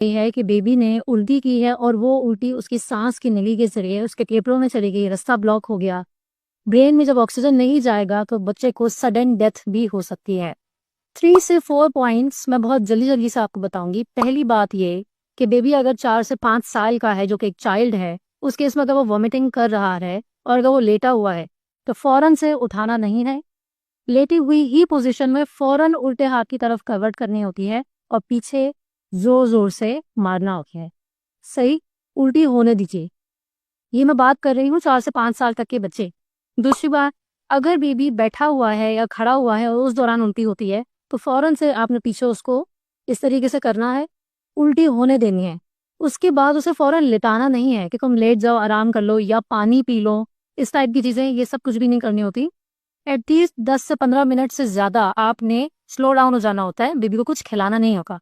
ये है कि बेबी ने उल्टी की है और वो उल्टी उसकी सांस की नली के जरिए उसके फेफड़ों में चली गई, रास्ता ब्लॉक हो गया। ब्रेन में जब ऑक्सीजन नहीं जाएगा तो बच्चे को सडन डेथ भी हो सकती है। 3 से 4 पॉइंट्स मैं बहुत जल्दी जल्दी से आपको बताऊंगी। पहली बात ये कि बेबी अगर 4 से 5 साल का है, जो कि एक चाइल्ड है, उस केस में अगर वो वॉमिटिंग कर रहा है और अगर वो लेटा हुआ है तो फौरन से उठाना नहीं है। लेटी हुई ही पोजीशन में फौरन उल्टे हाथ की तरफ कन्वर्ट करनी होती है और पीछे जोर जोर से मारना होता है। सही, उल्टी होने दीजिए। ये मैं बात कर रही हूँ 4 से 5 साल तक के बच्चे। दूसरी बात, अगर बेबी बैठा हुआ है या खड़ा हुआ है और उस दौरान उल्टी होती है तो फौरन से आपने पीछे उसको इस तरीके से करना है, उल्टी होने देनी है। उसके बाद उसे फौरन लिटाना नहीं है कि तुम लेट जाओ, आराम कर लो या पानी पी लो, इस टाइप की चीजें, ये सब कुछ भी नहीं करनी होती। एटलीस्ट 10 से 15 मिनट से ज्यादा आपने स्लो डाउन हो जाना होता है, बेबी को कुछ खिलाना नहीं होगा।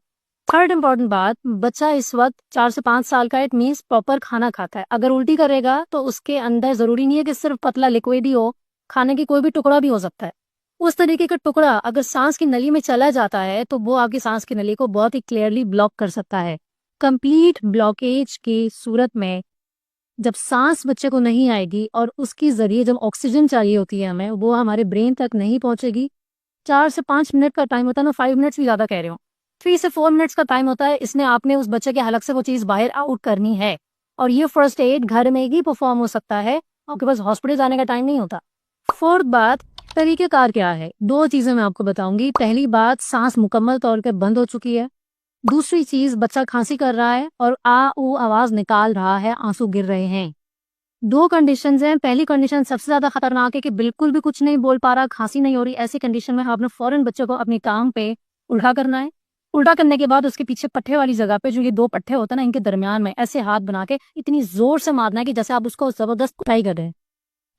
थर्ड इंपॉर्टेंट बात, बच्चा इस वक्त 4 से 5 साल का, इट मीन्स प्रॉपर खाना खाता है। अगर उल्टी करेगा तो उसके अंदर जरूरी नहीं है कि सिर्फ पतला लिक्विड ही हो, खाने की कोई भी टुकड़ा भी हो सकता है। उस तरीके का टुकड़ा अगर सांस की नली में चला जाता है तो वो आपकी सांस की नली को बहुत ही क्लियरली ब्लॉक कर सकता है। कंप्लीट ब्लॉकेज की सूरत में जब सांस बच्चे को नहीं आएगी और उसके जरिए जब ऑक्सीजन चाहिए होती है हमें, वो हमारे ब्रेन तक नहीं पहुंचेगी। 4 से 5 मिनट का टाइम होता है, मैं 5 मिनट्स भी ज्यादा कह रही हूँ। 3 से 4 मिनट्स का टाइम होता है, इसने आपने उस बच्चे के हलक से वो चीज बाहर आउट करनी है। और ये फर्स्ट एड घर में ही परफॉर्म हो सकता है, आपके पास हॉस्पिटल जाने का टाइम नहीं होता। फोर्थ बात, तरीकेकार क्या है? 2 चीजें मैं आपको बताऊंगी। पहली बात, सांस मुकम्मल तौर पे बंद हो चुकी है। दूसरी चीज, बच्चा खांसी कर रहा है और आ ऊ आवाज निकाल रहा है, आंसू गिर रहे हैं। 2 कंडीशंस हैं। पहली कंडीशन सबसे ज्यादा खतरनाक है कि बिल्कुल भी कुछ नहीं बोल पा रहा, खांसी नहीं हो रही। ऐसी कंडीशन में आपने फौरन बच्चे को अपनी टांग पे उल्टा करना है। उल्टा करने के बाद उसके पीछे पट्टे वाली जगह पे, जो ये 2 पट्टे होते हैं ना, इनके दरमियान में ऐसे हाथ बना के इतनी जोर से मारना है कि जैसे आप उसको जबरदस्त कुटाई कर रहे हैं।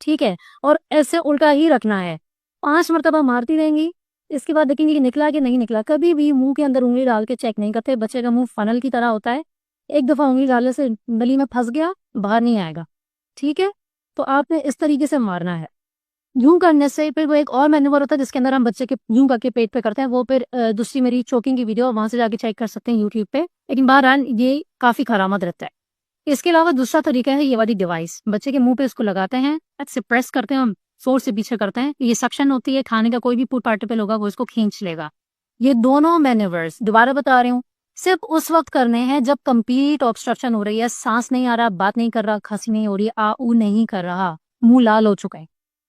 ठीक है, और ऐसे उल्टा ही रखना है। 5 मरतबा मारती रहेंगी। इसके बाद देखेंगे कि निकला कि नहीं निकला। कभी भी मुंह के अंदर उंगली डाल के चेक नहीं करते, बच्चे का मुंह फनल की तरह होता है। एक दफा उंगली डालने से नली में फंस गया, बाहर नहीं आएगा। ठीक है, तो आपने इस तरीके से मारना है। यूं करने से फिर वो एक और मैन्यूवर होता है जिसके अंदर हम बच्चे के यूं करके पेट पे करते हैं, वो फिर दूसरी मेरी चोकिंग की वीडियो, वहां से जाके चेक कर सकते हैं यूट्यूब पे। लेकिन बहरहाल ये काफी करामत रहता है। इसके अलावा दूसरा तरीका है ये वाली डिवाइस, बच्चे के मुंह पे इसको लगाते हैं, ऐसे प्रेस करते हैं, हम जोर से पीछे करते हैं, ये सक्शन होती है, खाने का कोई भी फूड पार्टिकल होगा वो इसको खींच लेगा। ये दोनों मैन्यूवर्स, दोबारा बता रही हूँ, सिर्फ उस वक्त करने हैं जब कंप्लीट ऑब्स्ट्रक्शन हो रही है, सांस नहीं आ रहा, बात नहीं कर रहा, खांसी नहीं हो रही, आ ऊ नहीं कर रहा, मुंह लाल हो चुका है,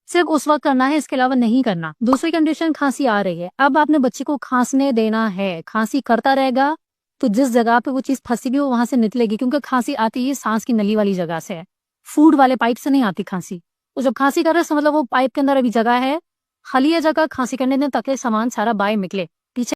सिर्फ उस वक्त करना है, इसके अलावा नहीं करना। दूसरी कंडीशन, खांसी आ रही है, अब आपने बच्चे को खांसने देना है। खांसी करता रहेगा तो जिस जगह पे वो चीज फंसी भी हो वहां से निकलेगी, क्योंकि खांसी आती है सांस की नली वाली जगह से है, फूड वाले पाइप से नहीं आती खांसी। तो जब खांसी कर रहे हैं मतलब वो पाइप के अंदर अभी जगह है, खाली है जगह, खांसी करने दें ताकि सामान सारा बाहर निकले।